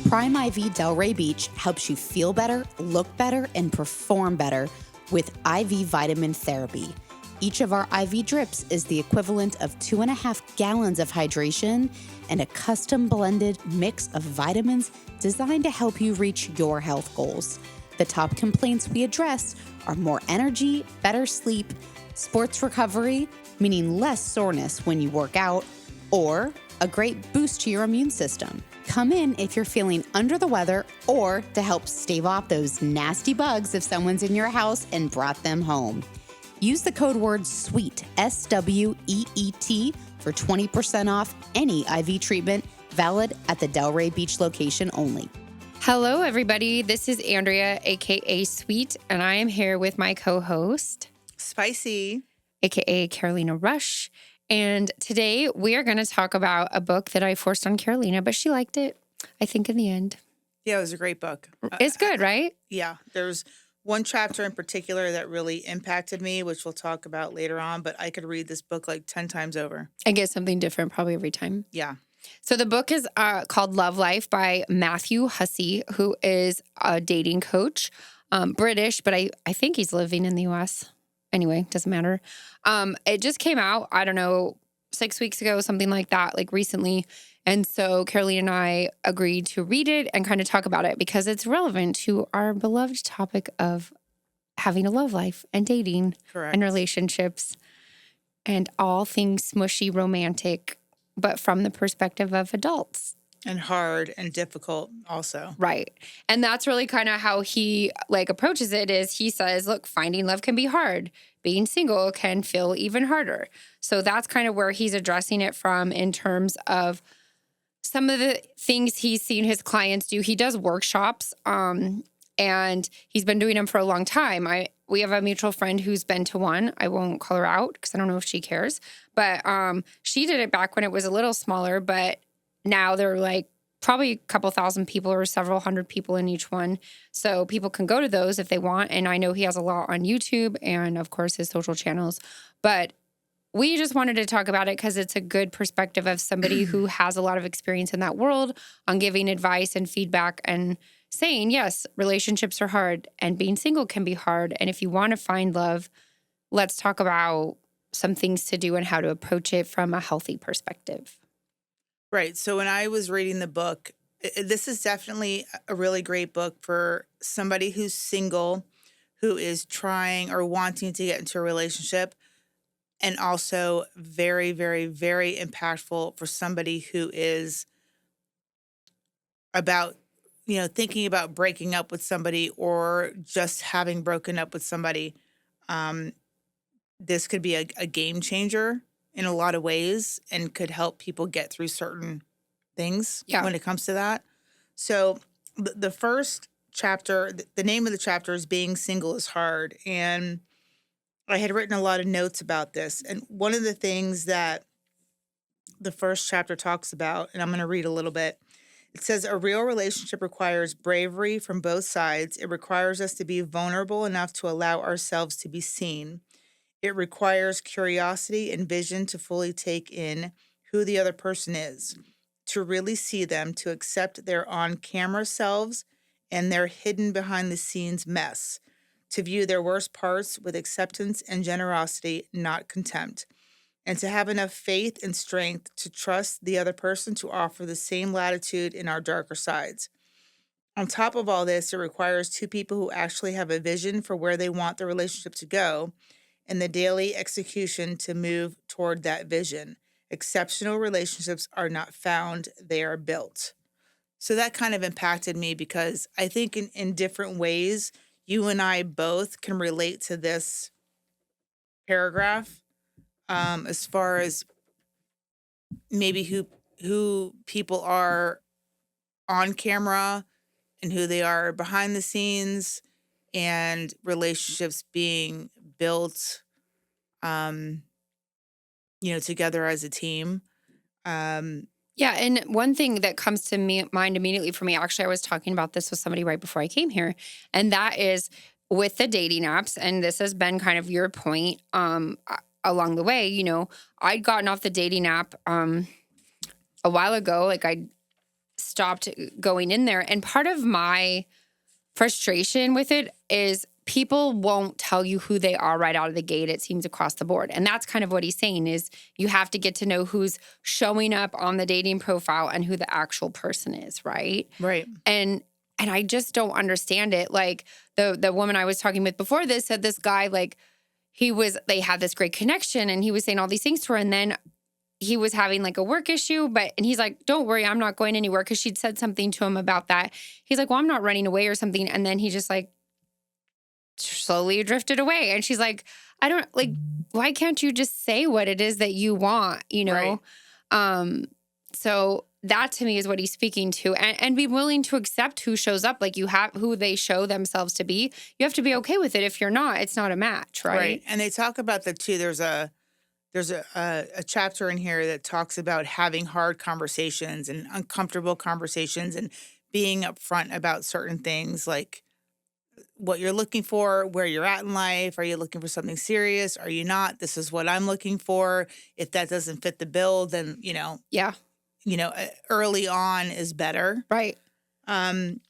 PrimeIV Delray Beach helps you feel better, look better, and perform better with IV vitamin therapy. Each of our IV drips is the equivalent of 2.5 gallons of hydration and a custom blended mix of vitamins designed to help you reach your health goals. The top complaints we address are more energy, better sleep, sports recovery, meaning less soreness when you work out, or a great boost to your immune system. Come in if you're feeling under the weather or to help stave off those nasty bugs if someone's in your house and brought them home. Use the code word SWEET, SWEET, for 20% off any IV treatment valid at the Delray Beach location only. Hello, everybody. This is Andrea, aka Sweet, and I am here with my co-host, Spicy, aka Carolina Rush. And today we are going to talk about a book that I forced on Carolina, but she liked it, I think, in the end. Yeah, it was a great book. It's good, right? Yeah, there's one chapter in particular that really impacted me, which we'll talk about later on, but I could read this book like 10 times over. And get something different probably every time. Yeah. So the book is called Love Life by Matthew Hussey, who is a dating coach, British, but I think he's living in the U.S. Anyway, doesn't matter. It just came out, I don't know, 6 weeks ago, something like that, like recently. And so Carolina and I agreed to read it and kind of talk about it because it's relevant to our beloved topic of having a love life and dating. Correct. And relationships and all things smushy, romantic, but from the perspective of adults. And hard and difficult also. Right. And that's really kind of how he approaches it is he says, look, finding love can be hard. Being single can feel even harder. So that's kind of where he's addressing it from in terms of some of the things he's seen his clients do. He does workshops and he's been doing them for a long time. We have a mutual friend who's been to one. I won't call her out because I don't know if she cares. But she did it back when it was a little smaller, but now they're like probably a couple thousand people or several hundred people in each one. So people can go to those if they want. And I know he has a lot on YouTube and, of course, his social channels. But we just wanted to talk about it because it's a good perspective of somebody who has a lot of experience in that world on giving advice and feedback and saying, yes, relationships are hard and being single can be hard. And if you want to find love, let's talk about some things to do and how to approach it from a healthy perspective. Right. So when I was reading the book, this is definitely a really great book for somebody who's single, who is trying or wanting to get into a relationship, and also very, very, very impactful for somebody who is about, thinking about breaking up with somebody or just having broken up with somebody. This could be a game changer in a lot of ways and could help people get through certain things when it comes to that. So the first chapter, the name of the chapter is Being Single is Hard. And I had written a lot of notes about this. And one of the things that the first chapter talks about, and I'm going to read a little bit, it says, a real relationship requires bravery from both sides. It requires us to be vulnerable enough to allow ourselves to be seen. It requires curiosity and vision to fully take in who the other person is, to really see them, to accept their on-camera selves and their hidden behind-the-scenes mess, to view their worst parts with acceptance and generosity, not contempt, and to have enough faith and strength to trust the other person to offer the same latitude in our darker sides. On top of all this, it requires two people who actually have a vision for where they want the relationship to go and the daily execution to move toward that vision. Exceptional relationships are not found, they are built. So that kind of impacted me because I think in different ways, you and I both can relate to this paragraph as far as maybe who people are on camera and who they are behind the scenes and relationships being built, together as a team. Yeah, and one thing that comes to mind immediately for me, actually, I was talking about this with somebody right before I came here, and that is with the dating apps, and this has been kind of your point along the way. I'd gotten off the dating app a while ago. stopped going in there. And part of my frustration with it is people won't tell you who they are right out of the gate, it seems, across the board. And that's kind of what he's saying is you have to get to know who's showing up on the dating profile and who the actual person is, right? Right. And I just don't understand it. Like the woman I was talking with before this said this guy, like they had this great connection and he was saying all these things to her. And then he was having like a work issue, and he's like, don't worry, I'm not going anywhere. Cause she'd said something to him about that. He's like, well, I'm not running away or something. And then he just like slowly drifted away. And she's like, I don't like, why can't you just say what it is that you want, you know? Right. So that to me is what he's speaking to, and be willing to accept who shows up. Like you have who they show themselves to be. You have to be okay with it. If you're not, it's not a match. Right. And they talk about that too. There's a chapter in here that talks about having hard conversations and uncomfortable conversations and being upfront about certain things, like what you're looking for, where you're at in life. Are you looking for something serious? Are you not? This is what I'm looking for. If that doesn't fit the bill, then, early on is better. Right. And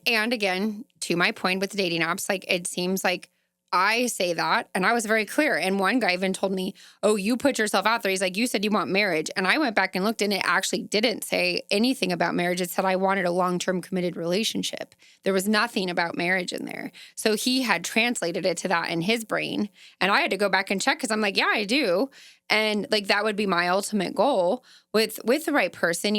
again, to my point with the dating apps, like it seems like I say that, and I was very clear. And one guy even told me, oh, you put yourself out there. He's like, you said you want marriage. And I went back and looked, and it actually didn't say anything about marriage. It said I wanted a long-term committed relationship. There was nothing about marriage in there. So he had translated it to that in his brain. And I had to go back and check because I'm like, yeah, I do. And like that would be my ultimate goal with the right person,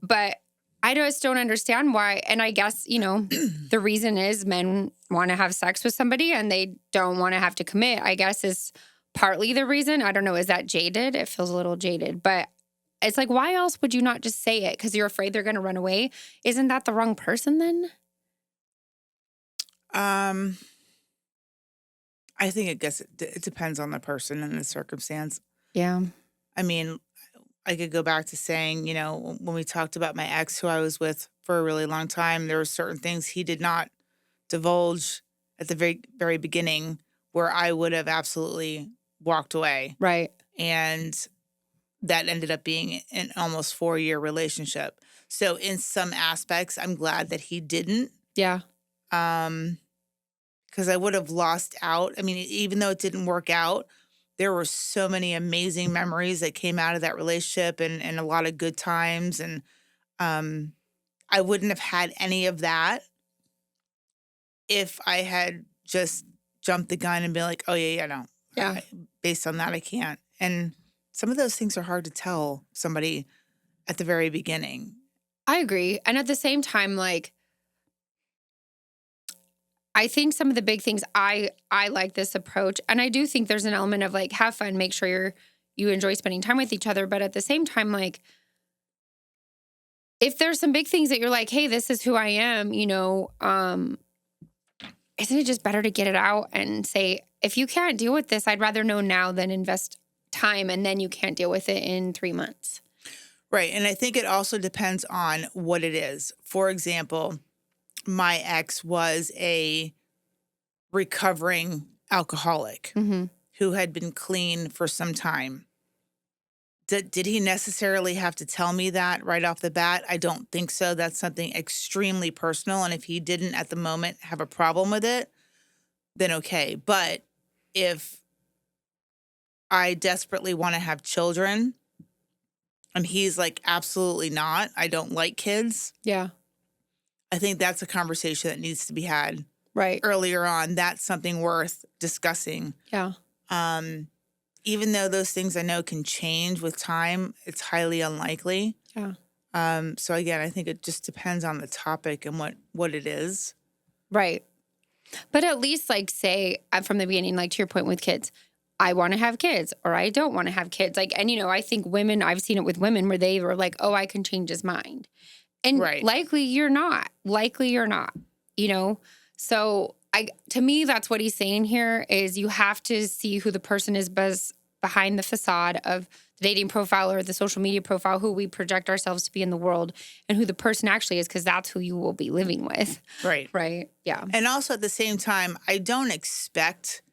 but I just don't understand why. And I guess, the reason is men want to have sex with somebody and they don't want to have to commit, I guess is partly the reason. I don't know. Is that jaded? It feels a little jaded, but it's like, why else would you not just say it? Because you're afraid they're going to run away. Isn't that the wrong person then? I think it depends on the person and the circumstance. Yeah. I mean, I could go back to saying, when we talked about my ex who I was with for a really long time, there were certain things he did not divulge at the very, very beginning where I would have absolutely walked away. Right. And that ended up being an almost 4-year relationship. So in some aspects, I'm glad that he didn't. Yeah. Because I would have lost out. I mean, even though it didn't work out, there were so many amazing memories that came out of that relationship and a lot of good times. And I wouldn't have had any of that if I had just jumped the gun and been like, oh, no. Yeah. Based on that, I can't. And some of those things are hard to tell somebody at the very beginning. I agree. And at the same time, like, I think some of the big things, I like this approach. And I do think there's an element of like, have fun, make sure you enjoy spending time with each other. But at the same time, like, if there's some big things that you're like, hey, this is who I am, isn't it just better to get it out and say, if you can't deal with this, I'd rather know now than invest time and then you can't deal with it in 3 months. Right. And I think it also depends on what it is. For example, my ex was a recovering alcoholic who had been clean for some time. Did he necessarily have to tell me that right off the bat? I don't think so. That's something extremely personal. And if he didn't at the moment have a problem with it, then okay. But if I desperately want to have children and he's like, absolutely not, I don't like kids. Yeah. I think that's a conversation that needs to be had earlier on. That's something worth discussing. Yeah. Even though those things I know can change with time, it's highly unlikely. Yeah. So again, I think it just depends on the topic and what it is. Right. But at least like say from the beginning, like to your point with kids, I want to have kids or I don't want to have kids. Like, and I think women, I've seen it with women where they were like, oh, I can change his mind. And likely you're not. So to me, that's what he's saying here is you have to see who the person is behind the facade of the dating profile or the social media profile, who we project ourselves to be in the world and who the person actually is, because that's who you will be living with. Right. Right. Yeah. And also at the same time, I don't expect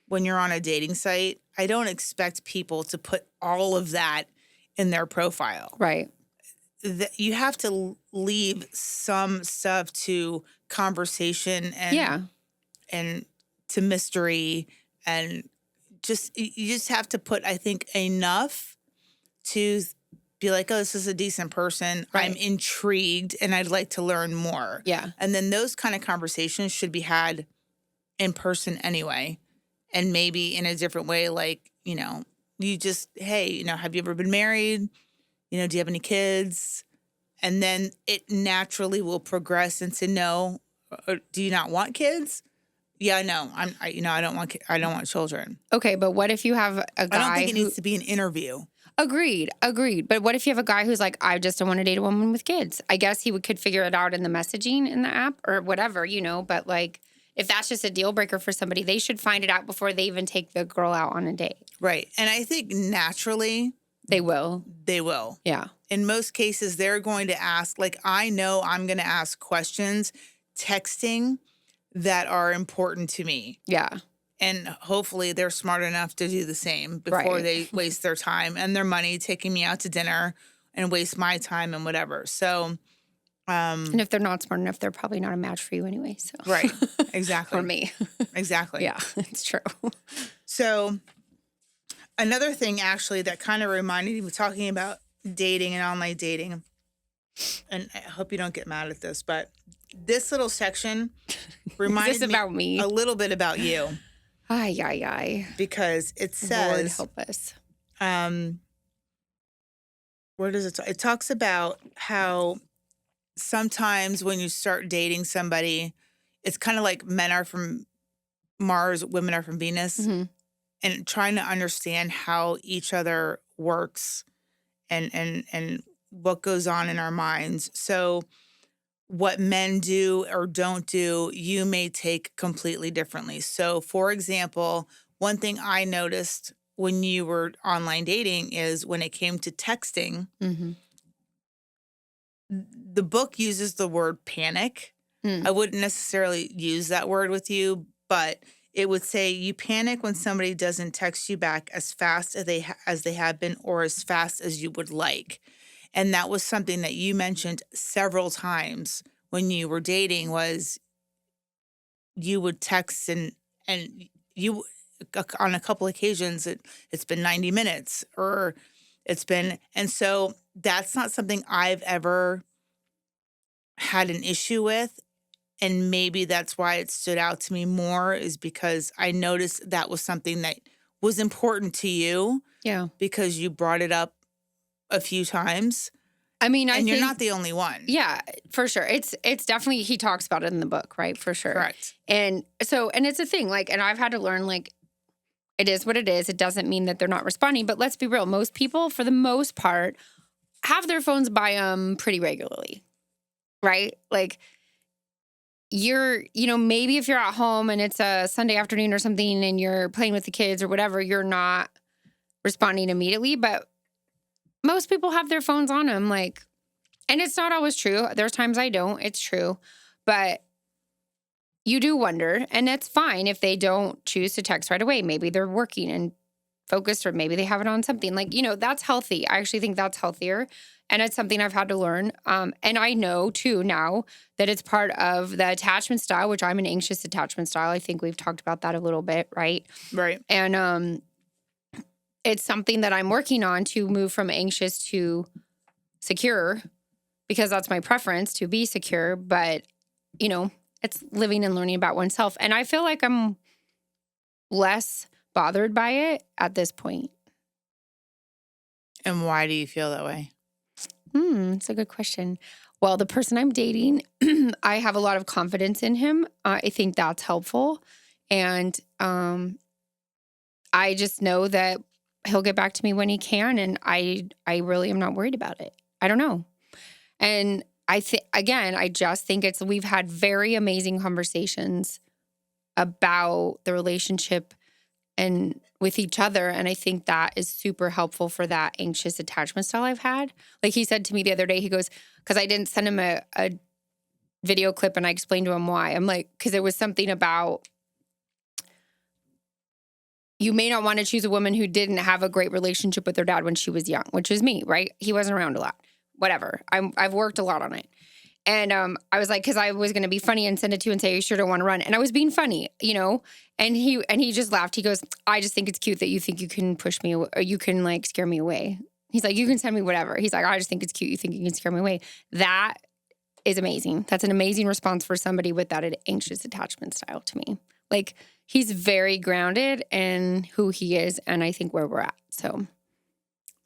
when you're on a dating site, I don't expect people to put all of that in their profile. Right. you have to leave some stuff to conversation and to mystery, and you just have to put, I think, enough to be like, oh, this is a decent person. Right. I'm intrigued and I'd like to learn more. Yeah. And then those kind of conversations should be had in person anyway. And maybe in a different way, like, you just, hey, have you ever been married? Do you have any kids? And then it naturally will progress into no. Do you not want kids? Yeah, no. I don't want children. Okay, but what if you have a guy? I don't think it needs to be an interview. Agreed. But what if you have a guy who's like, I just don't want to date a woman with kids? I guess he could figure it out in the messaging in the app or whatever, But like, if that's just a deal breaker for somebody, they should find it out before they even take the girl out on a date. Right. And I think naturally they will. They will. Yeah. In most cases, they're going to ask, like, I know I'm going to ask questions texting that are important to me. Yeah. And hopefully they're smart enough to do the same before they waste their time and their money taking me out to dinner and waste my time and whatever. So, and if they're not smart enough, they're probably not a match for you anyway. So right, exactly. For me, exactly. Yeah, it's true. So, another thing actually that kind of reminded me, talking about dating and online dating, and I hope you don't get mad at this, but this little section reminded me about me a little bit about you. Ay. Because it says, Lord help us. Where does it? It talks about how sometimes when you start dating somebody, it's kind of like men are from Mars, women are from Venus, and trying to understand how each other works and what goes on in our minds. So what men do or don't do, you may take completely differently. So, for example, one thing I noticed when you were online dating is when it came to texting, the book uses the word panic. I wouldn't necessarily use that word with you, but it would say you panic when somebody doesn't text you back as fast as they have been or as fast as you would like. And that was something that you mentioned several times when you were dating, was you would text and you, on a couple occasions, it's been 90 minutes or it's been, and so that's not something I've ever had an issue with. And maybe that's why it stood out to me more, is because I noticed that was something that was important to you. Yeah. Because you brought it up a few times. I mean, and you're not the only one. Yeah, for sure. It's definitely, he talks about it in the book, right? For sure. Correct. And so, and it's a thing, like, and I've had to learn, like, it is what it is. It doesn't mean that they're not responding, but let's be real. Most people, for the most part, have their phones by them pretty regularly, right? Like, maybe if you're at home and it's a Sunday afternoon or something and you're playing with the kids or whatever, you're not responding immediately, but most people have their phones on them, like, and it's not always true. There's times I don't, it's true, but you do wonder, and that's fine if they don't choose to text right away. Maybe they're working and focused, or maybe they have it on something, like, that's healthy. I actually think that's healthier. And it's something I've had to learn. And I know, too, now that it's part of the attachment style, which I'm an anxious attachment style. I think we've talked about that a little bit, right? Right. And it's something that I'm working on to move from anxious to secure, because that's my preference, to be secure. But, it's living and learning about oneself. And I feel like I'm less bothered by it at this point. And why do you feel that way? It's a good question. Well, the person I'm dating, I have a lot of confidence in him. I think that's helpful. And I just know that he'll get back to me when he can. And I really am not worried about it. I don't know. And I just think we've had very amazing conversations about the relationship and with each other. And I think that is super helpful for that anxious attachment style I've had. Like he said to me the other day, he goes, because I didn't send him a video clip and I explained to him why. I'm like, because there was something about, you may not want to choose a woman who didn't have a great relationship with her dad when she was young, which is me, right? He wasn't around a lot. whatever. I've worked a lot on it. And I was like, because I was going to be funny and send it to you and say, you sure don't want to run. And I was being funny, and he just laughed. He goes, I just think it's cute that you think you can push me away, or you can like scare me away. He's like, you can send me whatever. He's like, I just think it's cute. You think you can scare me away. That is amazing. That's an amazing response for somebody with that anxious attachment style to me. Like, he's very grounded in who he is and I think where we're at.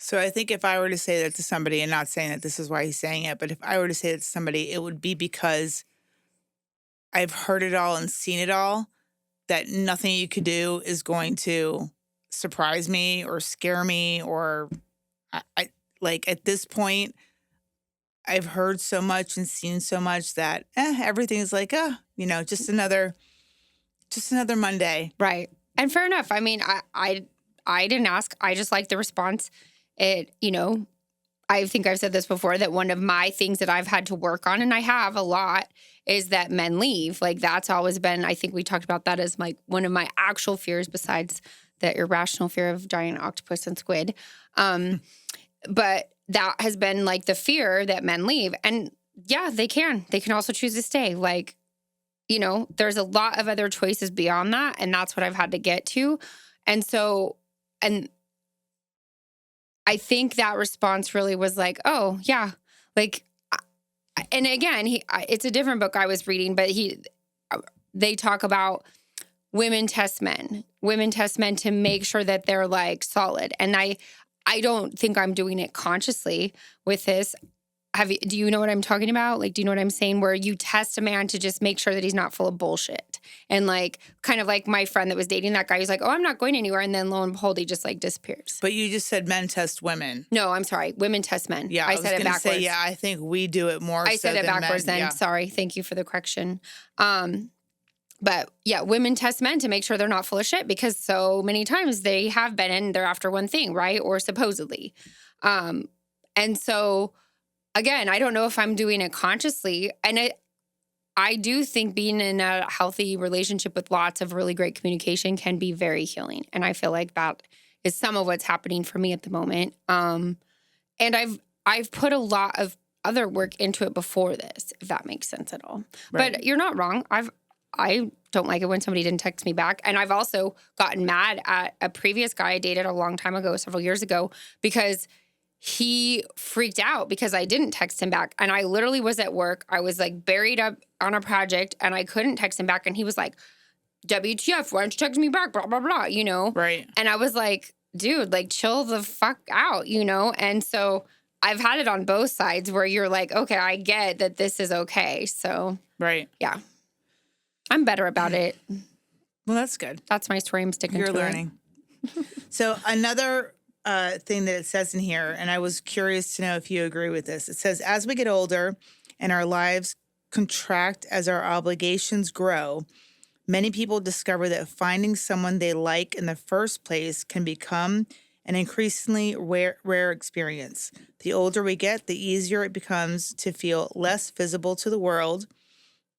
So I think if I were to say that to somebody, and not saying that this is why he's saying it, but if I were to say that to somebody, it would be because I've heard it all and seen it all, that nothing you could do is going to surprise me or scare me, or I like at this point, I've heard so much and seen so much that everything is like, just another Monday. Right. And fair enough. I mean, I didn't ask. I just like the response. I think I've said this before, that one of my things that I've had to work on, and I have a lot, is that men leave. Like, that's always been, I think we talked about that as like one of my actual fears, besides the irrational fear of giant octopus and squid. But that has been like the fear that men leave. And yeah, they can also choose to stay. Like, there's a lot of other choices beyond that. And that's what I've had to get to. And so, I think that response really was like, oh, yeah. Like, and again, it's a different book I was reading, but they talk about women test men to make sure that they're like solid. And I don't think I'm doing it consciously with this. Do you know what I'm talking about? Like, do you know what I'm saying? Where you test a man to just make sure that he's not full of bullshit. And like, kind of like my friend that was dating that guy, he's like, oh, I'm not going anywhere. And then lo and behold, he just like disappears. But you just said men test women. No, I'm sorry. Women test men. Yeah, I said it backwards. Say, I think we do it more. I said it backwards then. Yeah. Sorry. Thank you for the correction. But yeah, women test men to make sure they're not full of shit, because so many times they have been and they're after one thing, right? Or supposedly. And so, again, I don't know if I'm doing it consciously. And I do think being in a healthy relationship with lots of really great communication can be very healing. And I feel like that is some of what's happening for me at the moment. And I've put a lot of other work into it before this, if that makes sense at all. Right. But you're not wrong. I don't like it when somebody didn't text me back. And I've also gotten mad at a previous guy I dated a long time ago, several years ago, because he freaked out because I didn't text him back. And I literally was at work. I was like buried up on a project and I couldn't text him back. And he was like, WTF, why don't you text me back? Blah, blah, blah, Right. And I was like, dude, like chill the fuck out, And so I've had it on both sides where you're like, okay, I get that this is okay. So, right. Yeah. I'm better about it. Well, that's good. That's my story. I'm sticking to it. You're learning. So another thing that it says in here, and I was curious to know if you agree with this. It says, as we get older and our lives contract as our obligations grow, many people discover that finding someone they like in the first place can become an increasingly rare experience. The older we get, the easier it becomes to feel less visible to the world,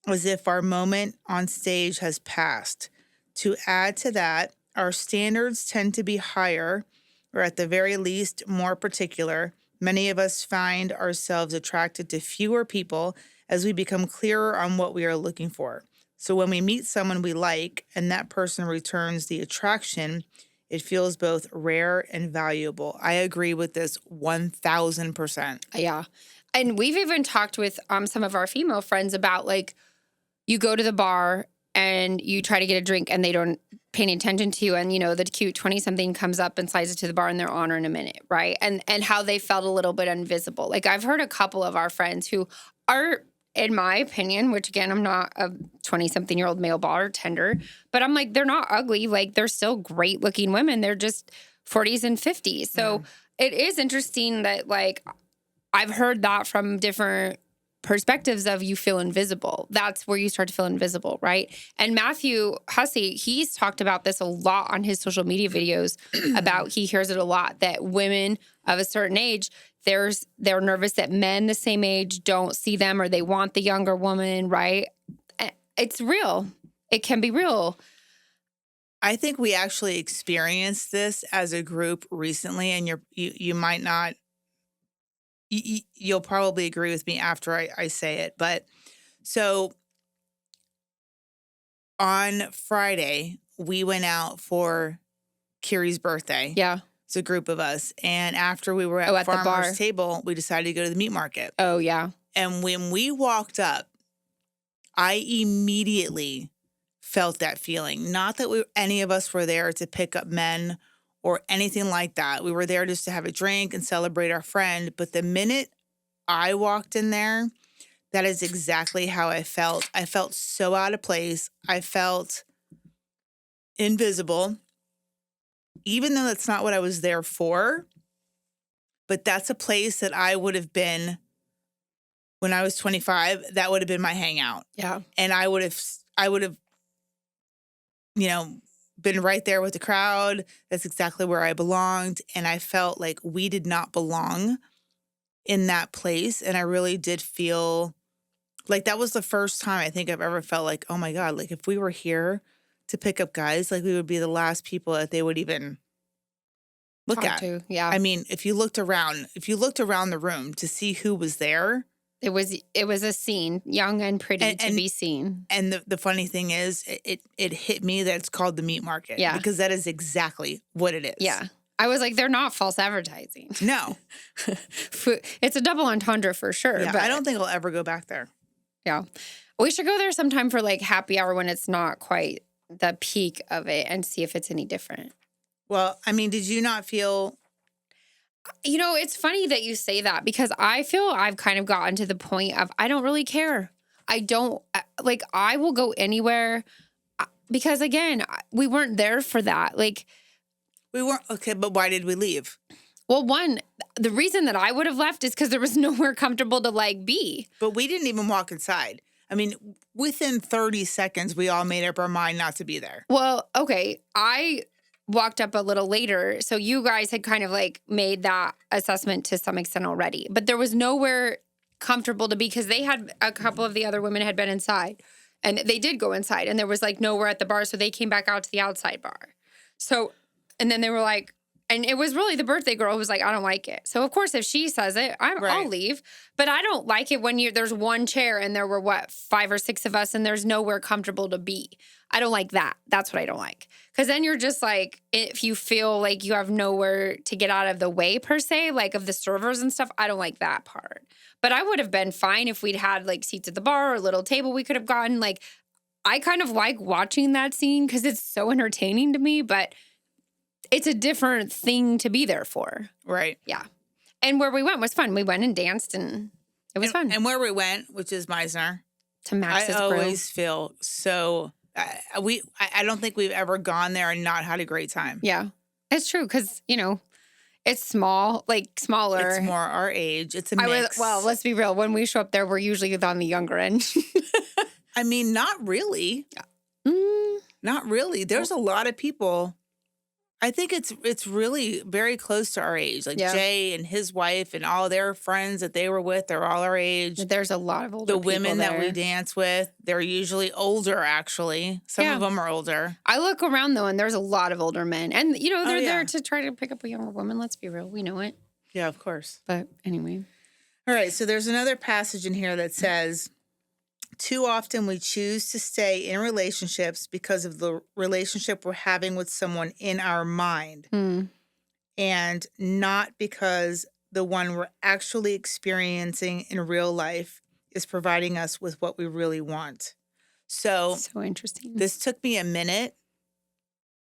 as if our moment on stage has passed. To add to that, our standards tend to be higher, or at the very least, more particular. Many of us find ourselves attracted to fewer people as we become clearer on what we are looking for. So when we meet someone we like and that person returns the attraction, it feels both rare and valuable. I agree with this 1,000%. Yeah. And we've even talked with some of our female friends about, like, you go to the bar and you try to get a drink and they don't pay any attention to you. And, the cute 20-something comes up and slides it to the bar and they're on her in a minute, right? And how they felt a little bit invisible. Like, I've heard a couple of our friends who are, in my opinion, which again, I'm not a 20-something-year-old male bartender, but I'm like, they're not ugly. Like, they're still great looking women. They're just 40s and 50s. So It is interesting that, like, I've heard that from different perspectives of you feel invisible. That's where you start to feel invisible, right? And Matthew Hussey, he's talked about this a lot on his social media videos about, he hears it a lot, that women of a certain age, they're nervous that men the same age don't see them, or they want the younger woman, right? It's real. It can be real. I think we actually experienced this as a group recently, and you might not you'll probably agree with me after I say it. But so on Friday, we went out for Kiri's birthday. Yeah. It's a group of us. And after we were at Farmer's Table, we decided to go to the meat market. Oh, yeah. And when we walked up, I immediately felt that feeling. Not that any of us were there to pick up men or anything like that. We were there just to have a drink and celebrate our friend. But the minute I walked in there, that is exactly how I felt. I felt so out of place. I felt invisible, even though that's not what I was there for. But that's a place that I would have been when I was 25. That would have been my hangout. Yeah. And I would have, been right there with the crowd. That's exactly where I belonged. And I felt like we did not belong in that place. And I really did feel like that was the first time I think I've ever felt like, oh my God, like if we were here to pick up guys, like we would be the last people that they would even look at. Yeah. I mean, if you looked around the room to see who was there. It was a scene, young and pretty to be seen. And the funny thing is, it hit me that it's called the meat market. Yeah. Because that is exactly what it is. Yeah. I was like, they're not false advertising. No. It's a double entendre for sure. Yeah, but I don't think I'll ever go back there. Yeah. We should go there sometime for like happy hour when it's not quite the peak of it and see if it's any different. Well, I mean, did you not feel... It's funny that you say that because I feel I've kind of gotten to the point of I don't really care. I will go anywhere because, again, we weren't there for that. Like, we weren't. Okay, but why did we leave? Well, the reason that I would have left is because there was nowhere comfortable to, be. But we didn't even walk inside. I mean, within 30 seconds, we all made up our mind not to be there. Well, okay, I walked up a little later. So you guys had kind of made that assessment to some extent already. But there was nowhere comfortable to be because they had a couple of the other women had been inside. And they did go inside. And there was nowhere at the bar. So they came back out to the outside bar. So, and then they were like, and it was really the birthday girl who was like, I don't like it. So, of course, if she says it, I'll leave. But I don't like it when there's one chair and there were, 5 or 6 of us and there's nowhere comfortable to be. I don't like that. That's what I don't like. Because then you're just if you feel like you have nowhere to get out of the way, per se, of the servers and stuff, I don't like that part. But I would have been fine if we'd had, seats at the bar or a little table we could have gotten. I kind of like watching that scene because it's so entertaining to me, but it's a different thing to be there for. Right. Yeah. And where we went was fun. We went and danced and it was fun. And where we went, which is Meisner. To Max's Grill. I always feel so... I don't think we've ever gone there and not had a great time. Yeah. It's true because, it's small, smaller. It's more our age. It's a mix. Well, let's be real. When we show up there, we're usually on the younger end. I mean, not really. Not really. There's a lot of people. I think it's really very close to our age. Jay and his wife and all their friends that they were with, they're all our age. There's a lot of older people The women there. that we dance with, they're usually older, actually. Some of them are older. I look around, though, and there's a lot of older men. And, they're there to try to pick up a younger woman. Let's be real. We know it. Yeah, of course. But anyway. All right. So there's another passage in here that says, too often we choose to stay in relationships because of the relationship we're having with someone in our mind and not because the one we're actually experiencing in real life is providing us with what we really want. So interesting. This took me a minute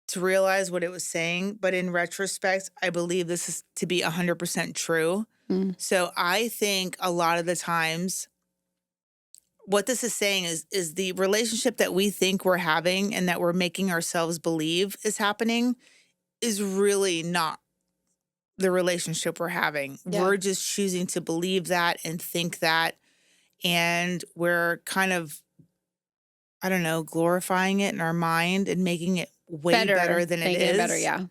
to realize what it was saying, but in retrospect, I believe this is to be 100% true. So I think a lot of the times what this is saying is the relationship that we think we're having and that we're making ourselves believe is happening is really not the relationship we're having. Yeah. We're just choosing to believe that and think that. And we're kind of, I don't know, glorifying it in our mind and making it way better than it is. Better, yeah.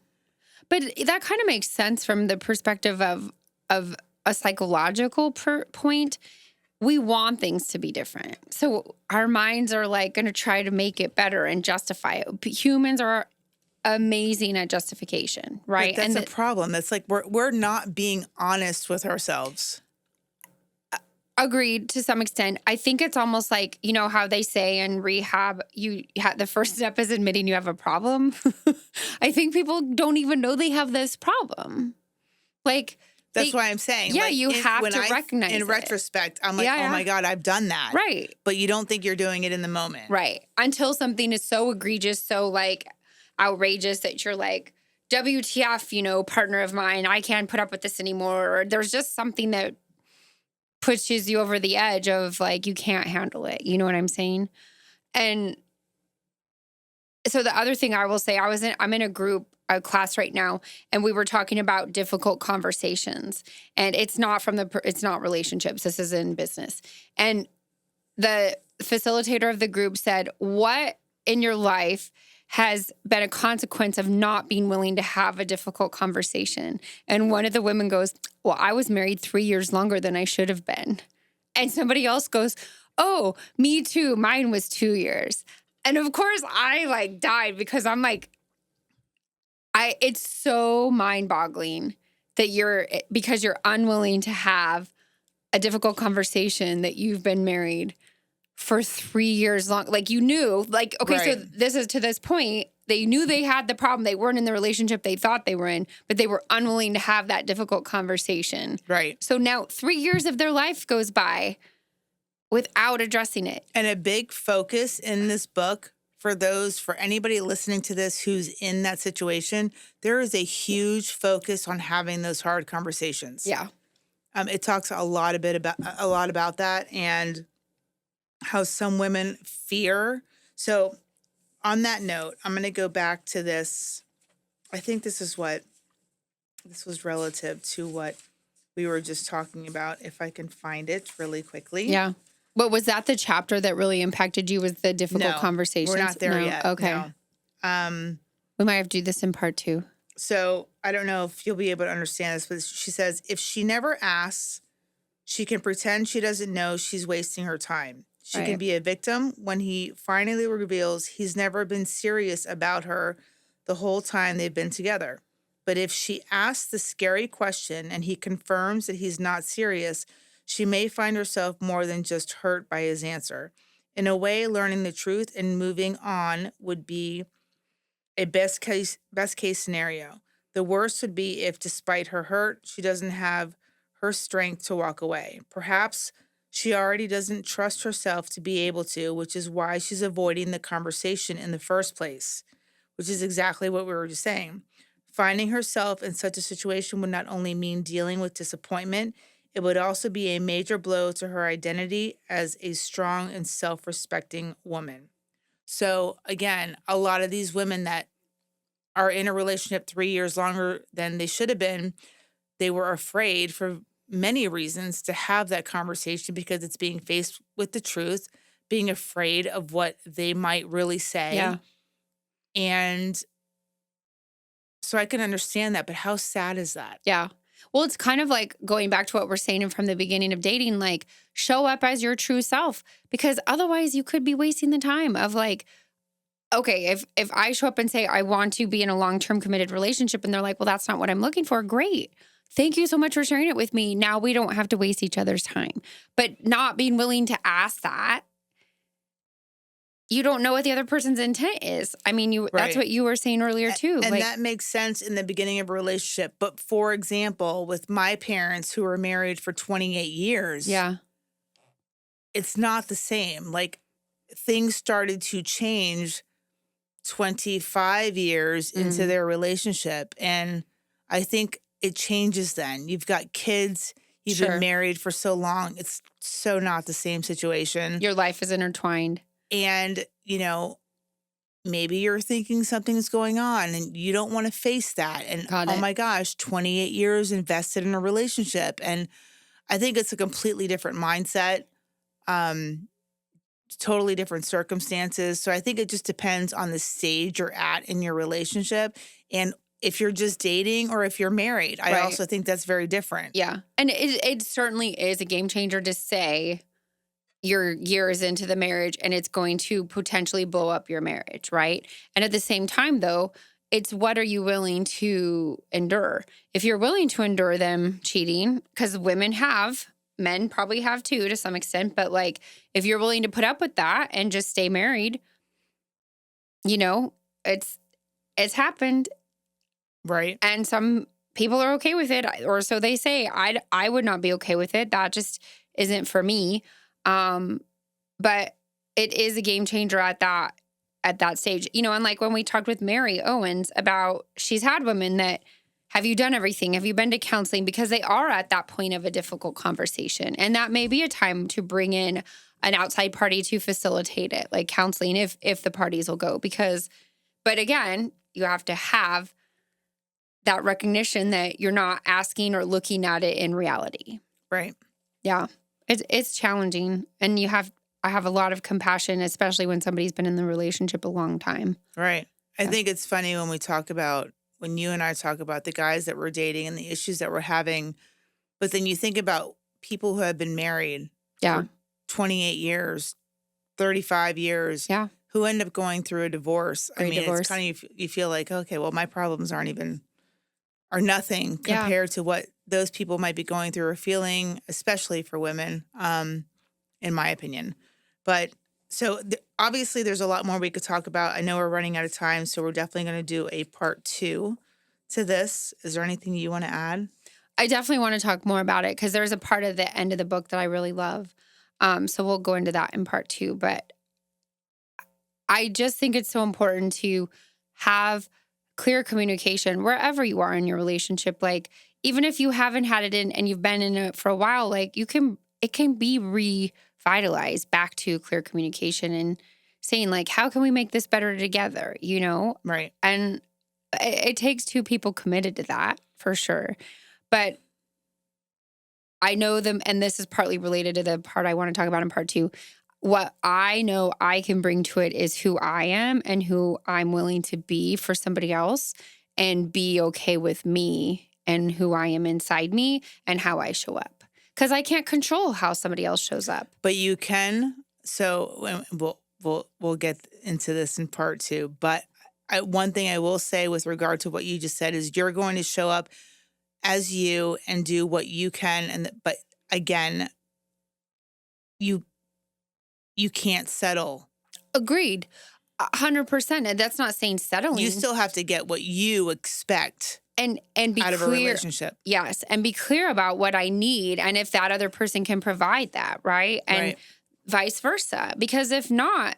But that kind of makes sense from the perspective of a psychological point. We want things to be different. So our minds are going to try to make it better and justify it. Humans are amazing at justification, right? But that's a problem. It's we're not being honest with ourselves. Agreed to some extent. I think it's almost like, you know how they say in rehab, the first step is admitting you have a problem. I think people don't even know they have this problem. Like, that's why I'm saying. Yeah, like, you have to recognize it. In retrospect, I'm like, oh my God, I've done that. Right. But you don't think you're doing it in the moment. Right. Until something is so egregious, so like outrageous that you're like, WTF, you know, partner of mine, I can't put up with this anymore. Or there's just something that pushes you over the edge of like, you can't handle it. You know what I'm saying? And so the other thing I will say, I'm in a class right now, and we were talking about difficult conversations, and it's not relationships. This is in business. And the facilitator of the group said, what in your life has been a consequence of not being willing to have a difficult conversation? And one of the women goes, well, I was married 3 years longer than I should have been. And somebody else goes, oh, me too. Mine was 2 years. And of course I like died because I'm like, it's so mind-boggling that because you're unwilling to have a difficult conversation that you've been married for 3 years long. Like you knew, like, okay, right. So this is to this point, they knew they had the problem. They weren't in the relationship they thought they were in, but they were unwilling to have that difficult conversation. Right. So now 3 years of their life goes by without addressing it. And a big focus in this book for anybody listening to this who's in that situation, there is a huge focus on having those hard conversations. Yeah. It talks a lot about that and how some women fear. So on that note, I'm going to go back to this. I think this was relative to what we were just talking about. If I can find it really quickly. Yeah. But was that the chapter that really impacted you, was the difficult conversations? We're not there yet. Okay. No. We might have to do this in part 2. So I don't know if you'll be able to understand this, but she says, if she never asks, she can pretend she doesn't know she's wasting her time. She can be a victim when he finally reveals he's never been serious about her the whole time they've been together. But if she asks the scary question and he confirms that he's not serious, she may find herself more than just hurt by his answer. In a way, learning the truth and moving on would be a best case scenario. The worst would be if, despite her hurt, she doesn't have her strength to walk away. Perhaps she already doesn't trust herself to be able to, which is why she's avoiding the conversation in the first place, which is exactly what we were just saying. Finding herself in such a situation would not only mean dealing with disappointment, it would also be a major blow to her identity as a strong and self-respecting woman. So again, a lot of these women that are in a relationship 3 years longer than they should have been, they were afraid for many reasons to have that conversation because it's being faced with the truth, being afraid of what they might really say. Yeah. And so I can understand that, but how sad is that? Yeah. Well, it's kind of like going back to what we're saying from the beginning of dating, like show up as your true self, because otherwise you could be wasting the time of like, okay, if I show up and say I want to be in a long-term committed relationship and they're like, well, that's not what I'm looking for. Great. Thank you so much for sharing it with me. Now we don't have to waste each other's time. But not being willing to ask that, you don't know what the other person's intent is. I mean, that's what you were saying earlier too. And that makes sense in the beginning of a relationship. But for example, with my parents who were married for 28 years, it's not the same. Like things started to change 25 years into their relationship. And I think it changes then. You've got kids, you've been married for so long. It's so not the same situation. Your life is intertwined. And, you know, maybe you're thinking something's going on and you don't want to face that. And oh my gosh, 28 years invested in a relationship. And I think it's a completely different mindset, totally different circumstances. So I think it just depends on the stage you're at in your relationship. And if you're just dating or if you're married, I also think that's very different. Yeah. And it certainly is a game changer to say you're years into the marriage and it's going to potentially blow up your marriage, right? And at the same time, though, it's what are you willing to endure? If you're willing to endure them cheating, because women have men probably have too to some extent, but like if you're willing to put up with that and just stay married, you know, it's happened. Right. And some people are okay with it, or so they say. I would not be okay with it. That just isn't for me. But it is a game changer at that stage. You know, and like when we talked with Mary Owens about, she's had women that, have you done everything? Have you been to counseling? Because they are at that point of a difficult conversation. And that may be a time to bring in an outside party to facilitate it, like counseling, if the parties will go. But again, you have to have that recognition that you're not asking or looking at it in reality. Right. Yeah. It's challenging. And I have a lot of compassion, especially when somebody's been in the relationship a long time. Right. I think it's funny when you and I talk about the guys that we're dating and the issues that we're having, but then you think about people who have been married for 28 years, 35 years, who end up going through a divorce. It's kind of, you feel like, okay, well, my problems are nothing compared to what those people might be going through or feeling, especially for women, in my opinion. But so obviously there's a lot more we could talk about. I know we're running out of time, so we're definitely going to do a part 2 to this. Is there anything you want to add? I definitely want to talk more about it because there's a part of the end of the book that I really love. So we'll go into that in part 2. But I just think it's so important to have clear communication wherever you are in your relationship. Like, even if you haven't had it in and you've been in it for a while, like it can be revitalized back to clear communication and saying like, how can we make this better together? You know? Right. And it takes two people committed to that for sure. But I know them, and this is partly related to the part I want to talk about in part 2. What I know I can bring to it is who I am and who I'm willing to be for somebody else, and be okay with me and who I am inside me and how I show up. Because I can't control how somebody else shows up. But you can. So we'll get into this in part 2. But one thing I will say with regard to what you just said is you're going to show up as you and do what you can. But again, you can't settle. Agreed. 100%. And that's not saying settling. You still have to get what you expect and be out of clear, a relationship. Yes. And be clear about what I need and if that other person can provide that, right? And vice versa. Because if not,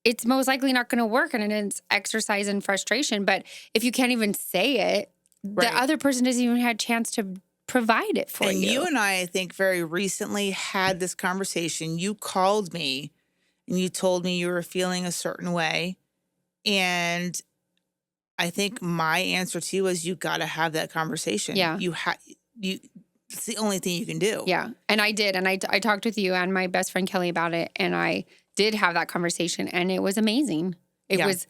it's most likely not going to work, and it's exercise and frustration. But if you can't even say it, the other person doesn't even have a chance to provide it for you. And you and I think, very recently had this conversation. You called me and you told me you were feeling a certain way. And I think my answer to you was, you got to have that conversation. Yeah. It's the only thing you can do. Yeah. And I did. And I talked with you and my best friend Kelly about it. And I did have that conversation, and it was amazing. It was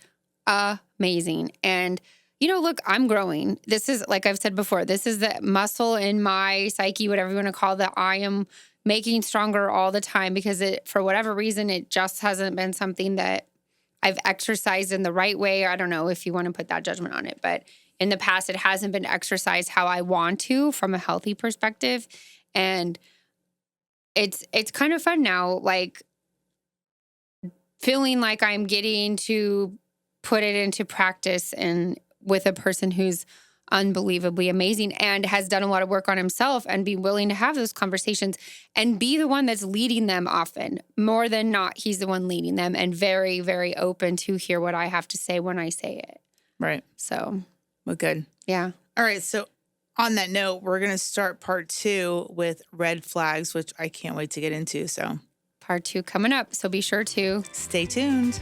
amazing. And, you know, look, I'm growing. This is, like I've said before, this is the muscle in my psyche, whatever you want to call that, I am making stronger all the time, because for whatever reason, it just hasn't been something that I've exercised in the right way. I don't know if you want to put that judgment on it, but in the past, it hasn't been exercised how I want to from a healthy perspective. And it's kind of fun now, like feeling like I'm getting to put it into practice and with a person who's unbelievably amazing and has done a lot of work on himself, and be willing to have those conversations and be the one that's leading them often. More than not, he's the one leading them, and very, very open to hear what I have to say when I say it. Right. So. Well, good. Yeah. All right. So on that note, we're going to start part 2 with red flags, which I can't wait to get into. So part 2 coming up. So be sure to stay tuned.